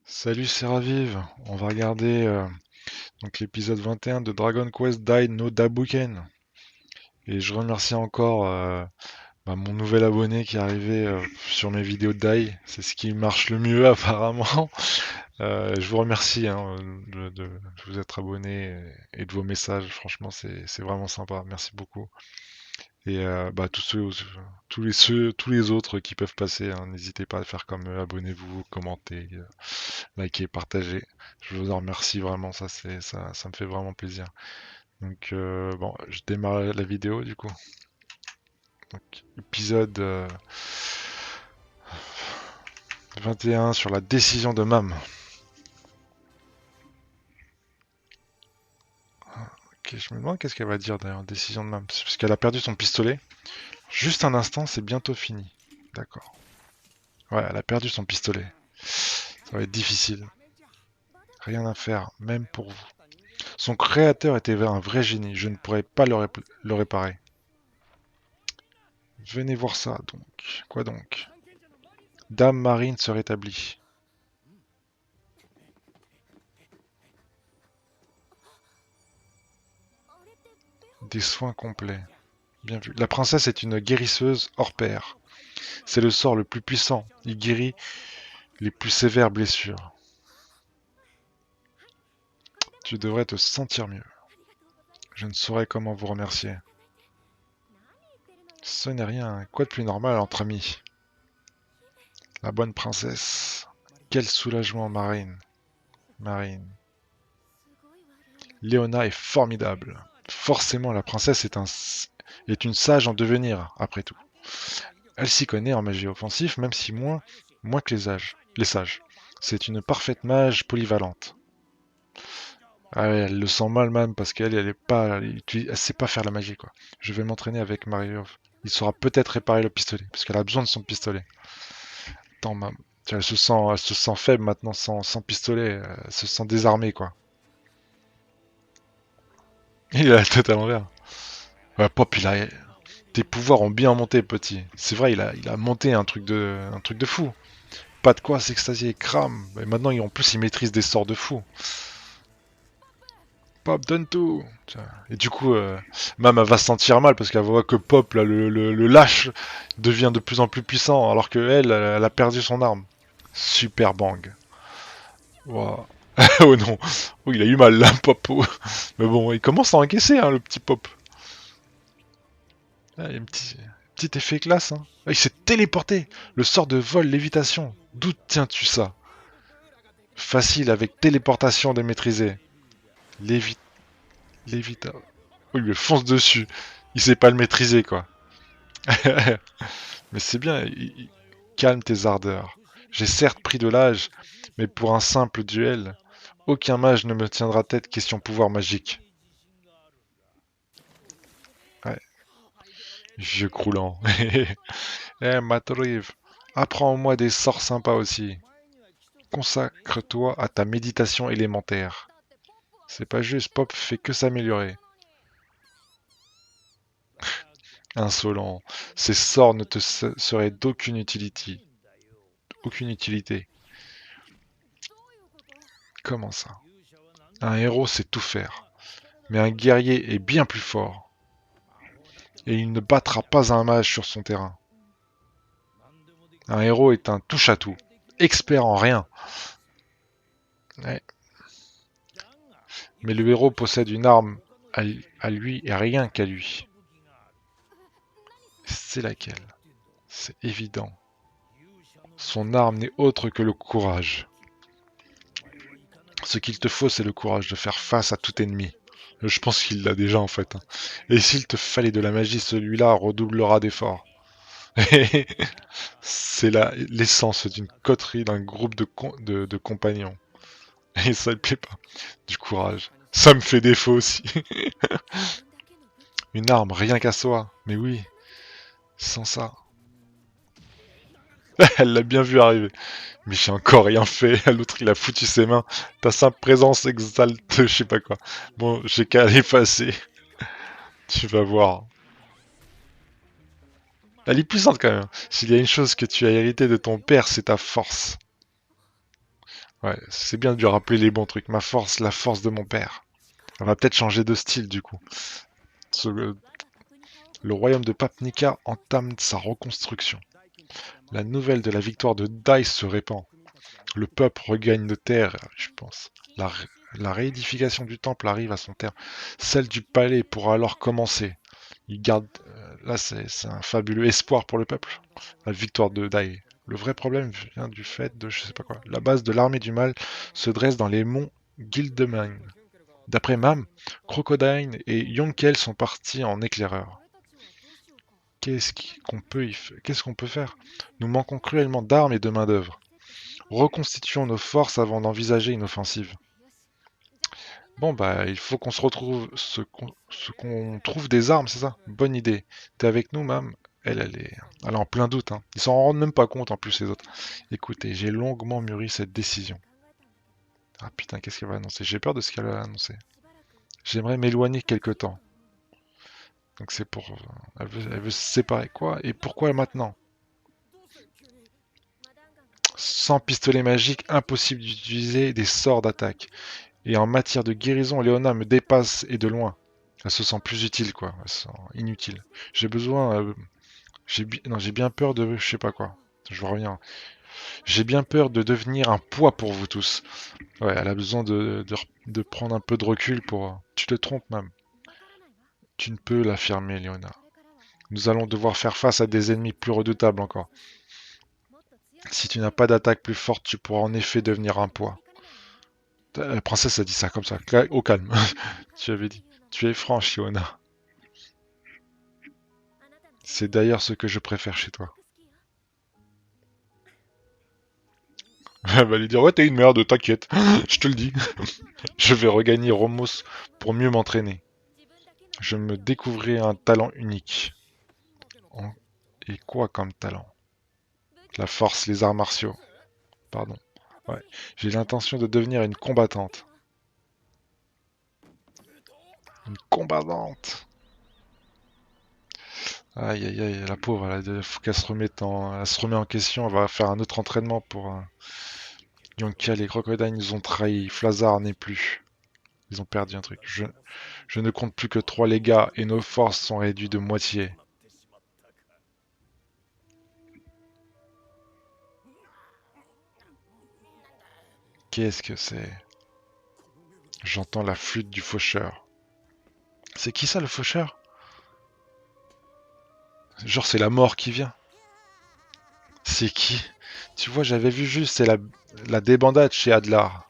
Salut, c'est Raviv. On va regarder donc l'épisode 21 de Dragon Quest Dai no Dabuken. Et je remercie encore mon nouvel abonné qui est arrivé sur mes vidéos de Dai. C'est ce qui marche le mieux apparemment. Je vous remercie de vous être abonné et de vos messages. Franchement, c'est vraiment sympa. Merci beaucoup. Et tous les autres qui peuvent passer, hein, n'hésitez pas à faire comme eux. Abonnez-vous, commentez, likez, partagez. Je vous en remercie vraiment, ça me fait vraiment plaisir. Donc bon, je démarre la vidéo du coup. Donc, épisode 21 sur la décision de Mam. Ok, je me demande qu'est-ce qu'elle va dire d'ailleurs, décision de Mam. C'est parce qu'elle a perdu son pistolet. Juste un instant, c'est bientôt fini. D'accord. Ouais, elle a perdu son pistolet. Ça va être difficile. Rien à faire, même pour vous. Son créateur était un vrai génie. Je ne pourrais pas le réparer. Venez voir ça, donc. Quoi donc? Dame Marine se rétablit. Des soins complets. Bien vu. La princesse est une guérisseuse hors pair. C'est le sort le plus puissant. Il guérit les plus sévères blessures. Tu devrais te sentir mieux. Je ne saurais comment vous remercier. Ce n'est rien. Quoi de plus normal entre amis? La bonne princesse. Quel soulagement, Marine. Marine. Léona est formidable. Forcément, la princesse est une sage en devenir, après tout. Elle s'y connaît en magie offensive, même si moins que les sages. C'est une parfaite mage polyvalente. Ah ouais, elle le sent mal même parce qu'elle, elle sait pas faire la magie quoi. Je vais m'entraîner avec Mario. Il saura peut-être réparer le pistolet parce qu'elle a besoin de son pistolet. Attends, mam. Elle se sent faible maintenant sans pistolet. Elle se sent désarmée quoi. Il a la tête à l'envers. Ouais, Pop, tes pouvoirs ont bien monté, petit. C'est vrai, il a monté un truc de fou. Pas de quoi s'extasier, crame. Et maintenant, en plus, il maîtrise des sorts de fou. Pop, donne tout. Tiens. Et du coup, Mam elle va se sentir mal parce qu'elle voit que Pop, là, le lâche, devient de plus en plus puissant alors que elle a perdu son arme. Super bang. Wow. Oh non. Oh, il a eu mal là, Pop. Oh. Mais bon, il commence à encaisser, hein, le petit Pop. Ah, il y a un petit effet classe. Hein. Ah, il s'est téléporté. Le sort de vol lévitation. D'où tiens-tu ça? Facile avec téléportation de maîtriser. Lévi... Lévita. Oh, il me fonce dessus. Il sait pas le maîtriser, quoi. Mais c'est bien. Calme tes ardeurs. J'ai certes pris de l'âge, mais pour un simple duel, aucun mage ne me tiendra tête question pouvoir magique. Ouais, vieux croulant. Eh, Matoriv, apprends-moi des sorts sympas aussi. Consacre-toi à ta méditation élémentaire. C'est pas juste, Pop fait que s'améliorer. Insolent, ces sorts ne te seraient d'aucune utilité. Aucune utilité. Comment ça? Un héros sait tout faire, mais un guerrier est bien plus fort, et il ne battra pas un mage sur son terrain. Un héros est un touche-à-tout, expert en rien. Ouais. Mais le héros possède une arme à lui et rien qu'à lui. C'est laquelle? C'est évident. Son arme n'est autre que le courage. Ce qu'il te faut, c'est le courage de faire face à tout ennemi. Je pense qu'il l'a déjà en fait. Hein. Et s'il te fallait de la magie, celui-là redoublera d'efforts. C'est l'essence d'une coterie, d'un groupe de compagnons. Et ça ne plaît pas. Du courage. Ça me fait défaut aussi. Une arme, rien qu'à soi. Mais oui, sans ça. Elle l'a bien vu arriver. Mais j'ai encore rien fait. L'autre, il a foutu ses mains. Ta simple présence exalte, je sais pas quoi. Bon, j'ai qu'à l'effacer. Tu vas voir. Elle est puissante quand même. S'il y a une chose que tu as hérité de ton père, c'est ta force. Ouais, c'est bien de lui rappeler les bons trucs. Ma force, la force de mon père. On va peut-être changer de style du coup. Le royaume de Papnica entame sa reconstruction. La nouvelle de la victoire de Dai se répand. Le peuple regagne de terre, je pense. La réédification du temple arrive à son terme. Celle du palais pourra alors commencer. Il garde, là, c'est un fabuleux espoir pour le peuple. La victoire de Dai. Le vrai problème vient du fait de, je sais pas quoi. La base de l'armée du mal se dresse dans les monts Gildemann. D'après Mam, Crocodile et Yonkel sont partis en éclaireur. Qu'est-ce qu'on peut faire? Nous manquons cruellement d'armes et de main-d'œuvre. Reconstituons nos forces avant d'envisager une offensive. Bon bah il faut qu'on se retrouve qu'on trouve des armes, c'est ça? Bonne idée. T'es avec nous, Mam? Elle est en plein doute, hein. Ils s'en rendent même pas compte en plus les autres. Écoutez, j'ai longuement mûri cette décision. Ah putain, qu'est-ce qu'elle va annoncer? J'ai peur de ce qu'elle va annoncer. J'aimerais m'éloigner quelque temps. Donc c'est pour... elle veut se séparer. Quoi? Et pourquoi maintenant? Sans pistolet magique, impossible d'utiliser des sorts d'attaque. Et en matière de guérison, Léona me dépasse et de loin. Elle se sent plus utile, quoi. Elle se sent inutile. J'ai besoin... non, j'ai bien peur de... Je sais pas quoi. Je reviens. J'ai bien peur de devenir un poids pour vous tous. Ouais, elle a besoin de prendre un peu de recul pour... Tu te trompes, même. Tu ne peux l'affirmer, Léona. Nous allons devoir faire face à des ennemis plus redoutables encore. Si tu n'as pas d'attaque plus forte, tu pourras en effet devenir un poids. La princesse a dit ça comme ça, au calme. Tu avais dit. Tu es franche, Léona. C'est d'ailleurs ce que je préfère chez toi. Elle va lui dire, ouais, t'es une merde, t'inquiète, je te le dis. Je vais regagner Romos pour mieux m'entraîner. Je me découvrirai un talent unique. Et quoi comme talent? La force, les arts martiaux. Pardon. Ouais. J'ai l'intention de devenir une combattante. Une combattante. Aïe aïe aïe, la pauvre, il faut qu'elle elle se remet en question, elle va faire un autre entraînement pour... Yonka, les crocodiles nous ont trahis, Flazar n'est plus. Ils ont perdu un truc. Je ne compte plus que 3 légats et nos forces sont réduites de moitié. Qu'est-ce que c'est? J'entends la flûte du faucheur. C'est qui ça le faucheur? Genre c'est la mort qui vient. C'est qui? Tu vois, j'avais vu juste, c'est la débandade chez Adlar.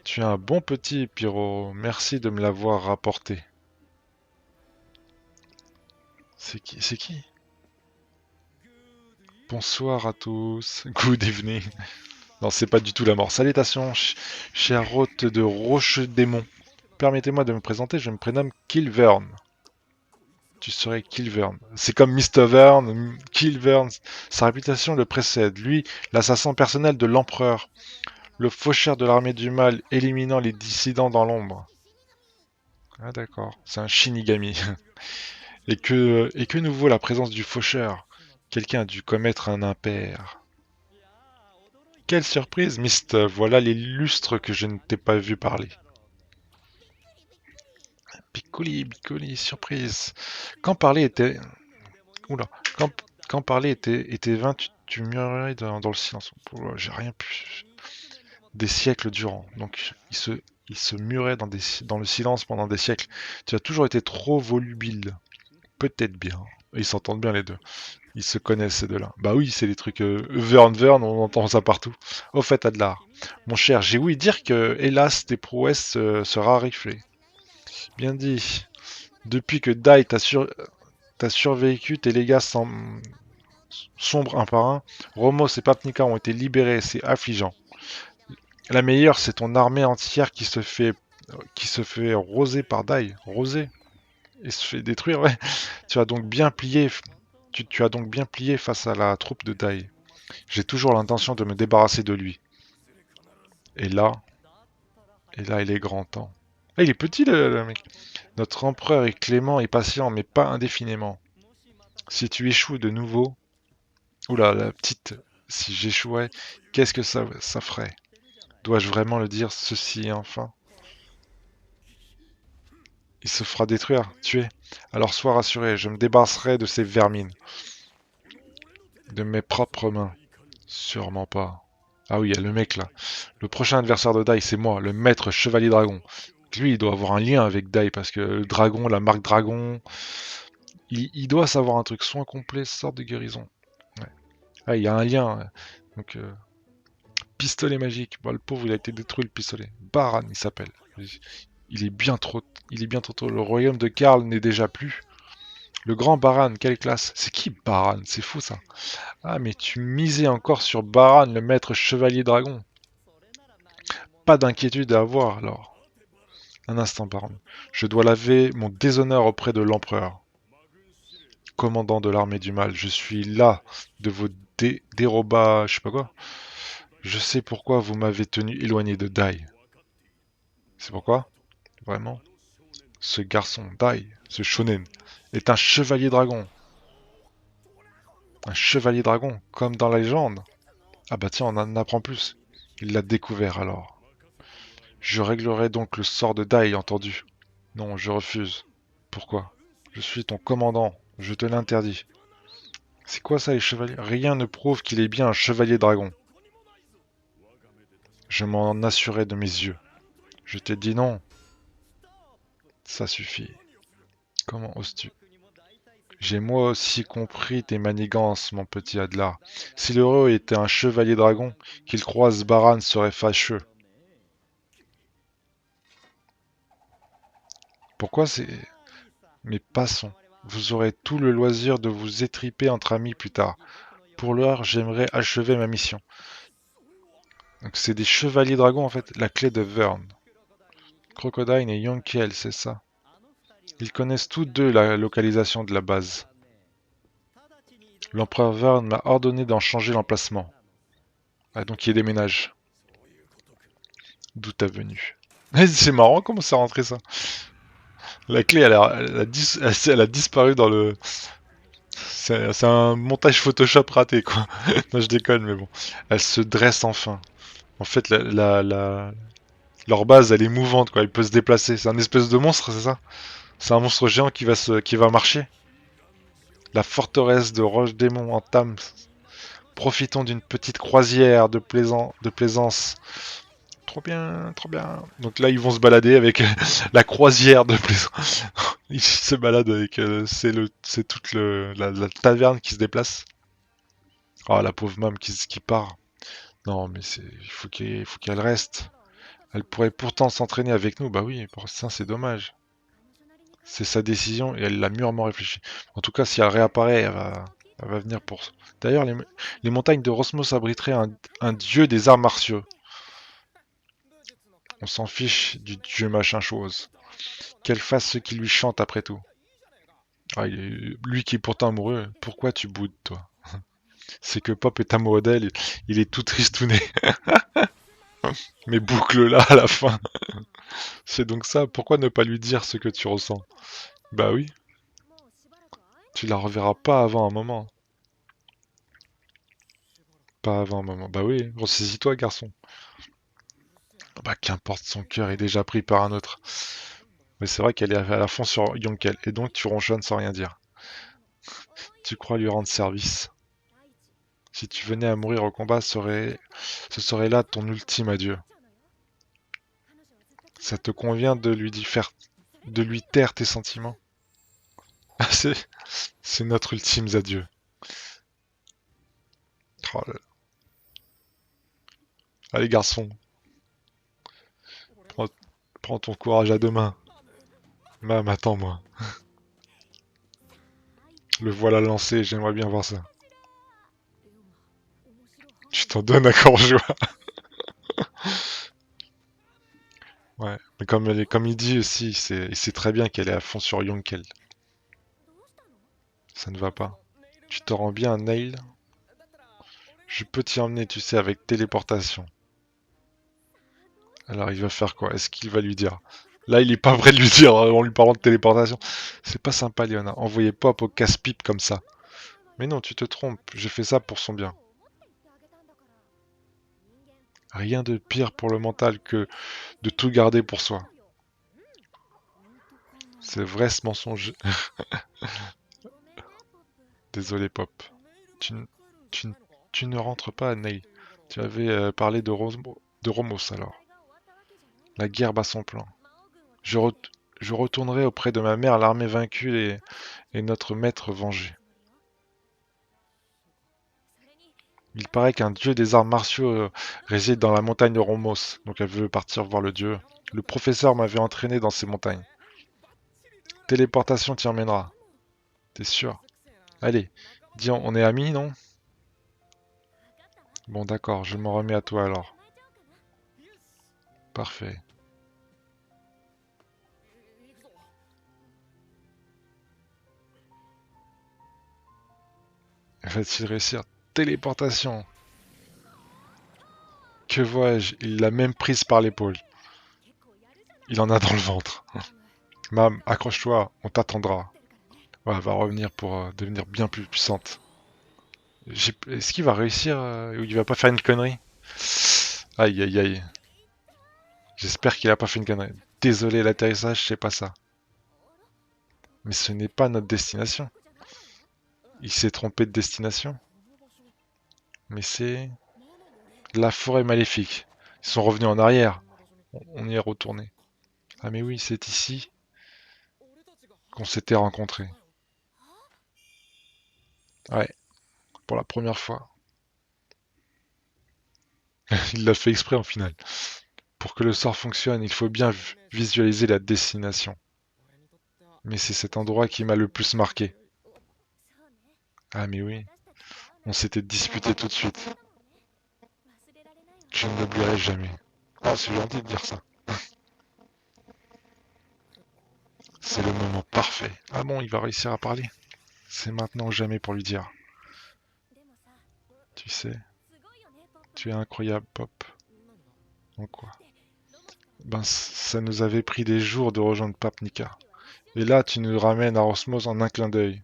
Tu es un bon petit, Pyro. Merci de me l'avoir rapporté. C'est qui? C'est qui? Bonsoir à tous. Good evening. Non, c'est pas du tout la mort. Salutations, cher hôte de Roche-Démon. Permettez-moi de me présenter, je me prénomme Kilvern. Tu serais Kilvern. C'est comme Mr. Vern, Kilvern. Sa réputation le précède. Lui, l'assassin personnel de l'empereur. Le faucheur de l'armée du mal, éliminant les dissidents dans l'ombre. Ah d'accord, c'est un Shinigami. Et que nous vaut la présence du faucheur? Quelqu'un a dû commettre un impair. Quelle surprise, Mister. Voilà les lustres que je ne t'ai pas vu parler. Piccoli, surprise. Quand parler était... Oula. Quand, quand parler était vain, tu murmurais dans le silence. Oula, j'ai rien pu... Des siècles durant. Donc, il se murait dans le silence pendant des siècles. Tu as toujours été trop volubile. Peut-être bien. Ils s'entendent bien les deux. Ils se connaissent ces deux-là. Bah oui, c'est des trucs Vern, on entend ça partout. Au fait, Adlar, mon cher, j'ai ouï dire que, hélas, tes prouesses se raréfiaient. Bien dit. Depuis que Dai t'a survécu, tes légas sombrent un par un. Romos et Papnica ont été libérés, c'est affligeant. La meilleure, c'est ton armée entière qui se fait roser par Dai. Roser et se fait détruire, ouais. Tu as donc bien plié, tu as donc bien plié face à la troupe de Dai. J'ai toujours l'intention de me débarrasser de lui. Et là, il est grand temps. Ah, il est petit le mec. Notre empereur est clément et patient, mais pas indéfiniment. Si tu échoues de nouveau... Oula, la petite... Si j'échouais, qu'est-ce que ça ferait? Dois-je vraiment le dire, ceci enfin? Il se fera détruire, tuer. Alors sois rassuré, je me débarrasserai de ces vermines. De mes propres mains. Sûrement pas. Ah oui, il y a le mec là. Le prochain adversaire de Dai, c'est moi, le maître chevalier dragon. Lui, il doit avoir un lien avec Dai parce que le dragon, la marque dragon, il doit savoir un truc. Soin complet, sorte de guérison. Ouais. Ah, il y a un lien. Donc, pistolet magique. Bon, le pauvre, il a été détruit le pistolet. Baran, il s'appelle. Il est bien trop, il est bien trop tôt. Le royaume de Karl n'est déjà plus. Le grand Baran, quelle classe. C'est qui Baran? C'est fou ça. Ah, mais tu misais encore sur Baran, le maître chevalier dragon. Pas d'inquiétude à avoir alors. Un instant, Baran. Je dois laver mon déshonneur auprès de l'empereur. Commandant de l'armée du mal, je suis là de vos dérobats, je sais pas quoi. Je sais pourquoi vous m'avez tenu éloigné de Dai. C'est pourquoi? Vraiment? Ce garçon, Dai, ce shonen, est un chevalier dragon. Un chevalier dragon, comme dans la légende. Ah bah tiens, on en apprend plus. Il l'a découvert alors. Je réglerai donc le sort de Dai, entendu. Non, je refuse. Pourquoi? Je suis ton commandant, je te l'interdis. C'est quoi ça les chevaliers? Rien ne prouve qu'il est bien un chevalier dragon. Je m'en assurais de mes yeux. Je t'ai dit non. Ça suffit. Comment oses-tu? J'ai moi aussi compris tes manigances, mon petit Adlar. Si l'heureux était un chevalier dragon, qu'il croise Baran serait fâcheux. Pourquoi c'est... Mais passons. Vous aurez tout le loisir de vous étriper entre amis plus tard. Pour l'heure, j'aimerais achever ma mission. Donc c'est des chevaliers dragons en fait, la clé de Vern. Crocodile et Yonkiel, c'est ça. Ils connaissent tous deux la localisation de la base. L'empereur Vern m'a ordonné d'en changer l'emplacement. Ah donc il déménage. D'où t'as venu? C'est marrant comment c'est rentré ça. La clé elle a disparu dans le... C'est un montage Photoshop raté quoi. Non je déconne mais bon. Elle se dresse enfin. En fait leur base elle est mouvante quoi, il peut se déplacer. C'est un espèce de monstre c'est ça? C'est un monstre géant qui va marcher. La forteresse de Roche-Démon entame. Profitons d'une petite croisière de plaisance. Trop bien, trop bien. Donc là, ils vont se balader avec la croisière de plaisance. Ils se baladent avec... c'est toute la taverne qui se déplace. Oh, la pauvre Mame qui part. Non, mais il faut qu'elle reste. Elle pourrait pourtant s'entraîner avec nous. Bah oui, pour ça, c'est dommage. C'est sa décision et elle l'a mûrement réfléchi. En tout cas, si elle réapparaît, elle va venir pour... D'ailleurs, les montagnes de Rosmos abriteraient un dieu des arts martiaux. On s'en fiche du dieu machin chose. Qu'elle fasse ce qui lui chante après tout. Ah, lui qui est pourtant amoureux, pourquoi tu boudes, toi? C'est que Pop est amoureux d'elle, il est tout tristouné. Mais boucle-la à la fin. C'est donc ça, pourquoi ne pas lui dire ce que tu ressens? Bah oui, tu la reverras pas avant un moment. Pas avant un moment. Bah oui, ressaisis-toi, garçon. Bah qu'importe, son cœur est déjà pris par un autre. Mais c'est vrai qu'elle est à la fond sur Yonkel, et donc tu ronchonnes sans rien dire. Tu crois lui rendre service. Si tu venais à mourir au combat, ce serait là ton ultime adieu. Ça te convient de lui taire tes sentiments? Ah, c'est notre ultime adieu. Oh là là. Allez garçon, prends, prends ton courage à deux mains. Mam, attends-moi. Le voilà lancé, j'aimerais bien voir ça. Tu t'en donnes à cœur joie. Ouais, mais comme il dit aussi, il sait très bien qu'elle est à fond sur Yonkel. Ça ne va pas. Tu te rends bien à Nail? Je peux t'y emmener, tu sais, avec téléportation. Alors il va faire quoi? Est-ce qu'il va lui dire? Là, il est pas prêt de lui dire en lui parlant de téléportation. C'est pas sympa, Léona. Envoyez Pop au casse-pipe comme ça. Mais non, tu te trompes. J'ai fait ça pour son bien. Rien de pire pour le mental que de tout garder pour soi. C'est vrai ce mensonge. Désolé, Pop. Tu, tu, tu ne rentres pas, Ney. Tu avais parlé de Romos alors. La guerre bat son plan. Je, re- je retournerai auprès de ma mère, l'armée vaincue et notre maître vengé. Il paraît qu'un dieu des arts martiaux réside dans la montagne de Romos, donc elle veut partir voir le dieu. Le professeur m'avait entraîné dans ces montagnes. Téléportation t'y emmènera. T'es sûr? Allez, dis on est amis, non? Bon d'accord, je m'en remets à toi alors. Parfait. Va-t-il réussir? Téléportation. Que vois-je? Il l'a même prise par l'épaule. Il en a dans le ventre. Mam, accroche-toi, on t'attendra. Ouais, elle va revenir pour devenir bien plus puissante. Est-ce qu'il va réussir ou il va pas faire une connerie? Aïe aïe aïe. J'espère qu'il a pas fait une connerie. Désolé, l'atterrissage, c'est pas ça. Mais ce n'est pas notre destination. Il s'est trompé de destination. Mais c'est la forêt maléfique. Ils sont revenus en arrière. On y est retourné. Ah mais oui, c'est ici qu'on s'était rencontrés. Ouais, pour la première fois. Il l'a fait exprès en finale. Pour que le sort fonctionne, il faut bien visualiser la destination. Mais c'est cet endroit qui m'a le plus marqué. Ah mais oui, on s'était disputé tout de suite. Je ne l'oublierai jamais. Oh, c'est gentil de dire ça. C'est le moment parfait. Ah bon, il va réussir à parler. C'est maintenant ou jamais pour lui dire. Tu sais, tu es incroyable, Pop. En quoi? Ben, ça nous avait pris des jours de rejoindre Papnica. Et là, tu nous ramènes à Osmose en un clin d'œil.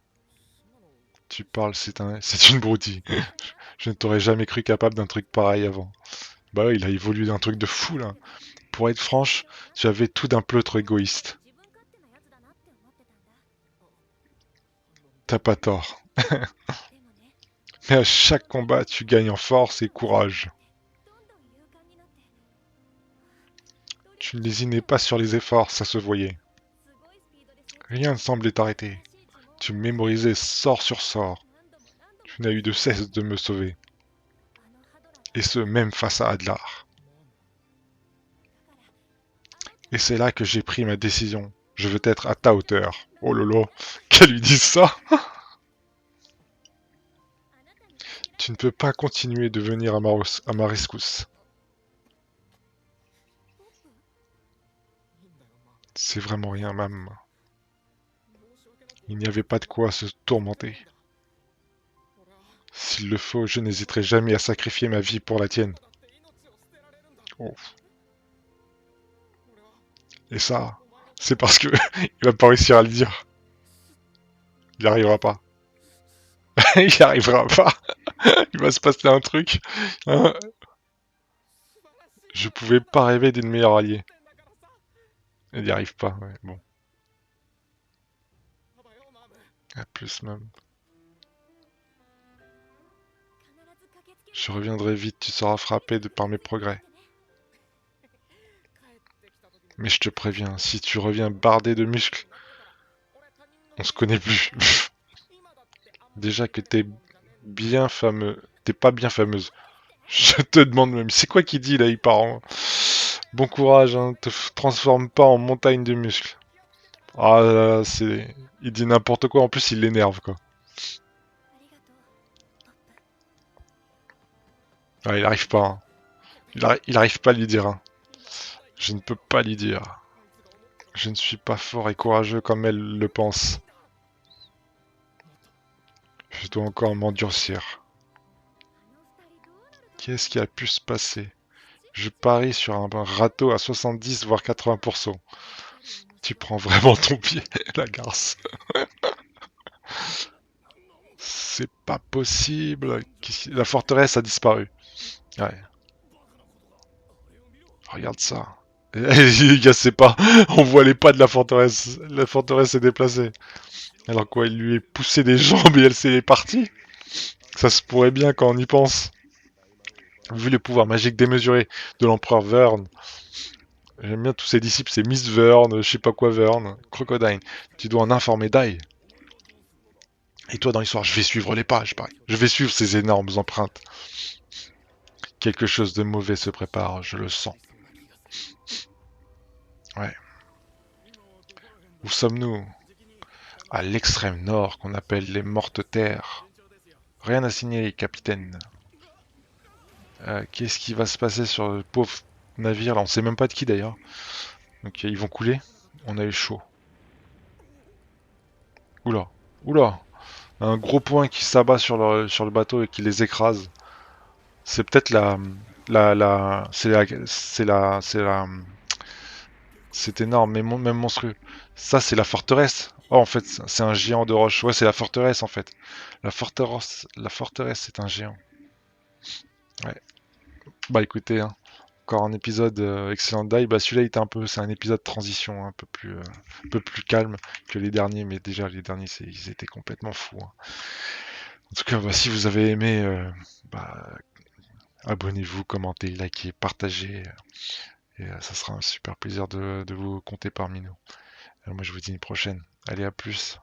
Tu parles, c'est une broutille. Je ne t'aurais jamais cru capable d'un truc pareil avant. Bah ouais, il a évolué d'un truc de fou là. Pour être franche, tu avais tout d'un pleutre égoïste. T'as pas tort. Mais à chaque combat, tu gagnes en force et courage. Tu ne lésinais pas sur les efforts, ça se voyait. Rien ne semblait t'arrêter. Tu mémorisais sort sur sort. Tu n'as eu de cesse de me sauver. Et ce, même face à Adlar. Et c'est là que j'ai pris ma décision. Je veux être à ta hauteur. Oh lolo, qu'elle lui dise ça? Tu ne peux pas continuer de venir à ma rescousse. C'est vraiment rien, mam. Il n'y avait pas de quoi se tourmenter. S'il le faut, je n'hésiterai jamais à sacrifier ma vie pour la tienne. Oh. Et ça, c'est parce que il va pas réussir à le dire. Il n'y arrivera pas. Il n'y arrivera pas. Il va se passer un truc. Hein. Je pouvais pas rêver d'une meilleure alliée. Il n'y arrive pas, ouais, bon. À plus même. Je reviendrai vite, tu seras frappé par mes progrès. Mais je te préviens, si tu reviens bardé de muscles, on se connaît plus. Déjà que t'es bien fameux. T'es pas bien fameuse. Je te demande même. C'est quoi qu'il dit là, il part en... Bon courage, hein. Te transforme pas en montagne de muscles. Ah là là, c'est... Il dit n'importe quoi, en plus il l'énerve quoi. Ah, il arrive pas. Hein. Il arrive pas à lui dire. Hein. Je ne peux pas lui dire. Je ne suis pas fort et courageux comme elle le pense. Je dois encore m'endurcir. Qu'est-ce qui a pu se passer? Je parie sur un râteau à 70 voire 80%. Tu prends vraiment ton pied, la garce. C'est pas possible. La forteresse a disparu. Ouais. Regarde ça. Les gars, c'est pas. On voit les pas de la forteresse. La forteresse s'est déplacée. Alors quoi, il lui est poussé des jambes et elle s'est partie. Ça se pourrait bien quand on y pense. Vu les pouvoirs magiques démesurés de l'empereur Vern. J'aime bien tous ses disciples, c'est Miss Vern, je sais pas quoi Vern, Crocodile. Tu dois en informer Dai. Et toi dans l'histoire, je vais suivre les pas, je parie. Je vais suivre ces énormes empreintes. Quelque chose de mauvais se prépare, je le sens. Ouais. Où sommes-nous? À l'extrême nord, qu'on appelle les Mortes Terres. Rien à signaler, capitaine. Qu'est-ce qui va se passer sur le pauvre navire là? On sait même pas de qui d'ailleurs. Donc ils vont couler. On a eu chaud. Oula, oula. Un gros point qui s'abat sur le bateau et qui les écrase. C'est peut-être c'est énorme, mais même monstrueux. Ça, c'est la forteresse. Oh, en fait, c'est un géant de roche. Ouais, c'est la forteresse, en fait. La forteresse, c'est un géant. Ouais. Bah, écoutez, hein, encore un épisode Excellent Die. Bah, celui-là, c'est un épisode de transition, hein, un peu plus calme que les derniers, mais déjà, les derniers, ils étaient complètement fous, hein. En tout cas, bah, si vous avez aimé, bah, abonnez-vous, commentez, likez, partagez. Et ça sera un super plaisir de vous compter parmi nous. Alors moi je vous dis une prochaine. Allez, à plus.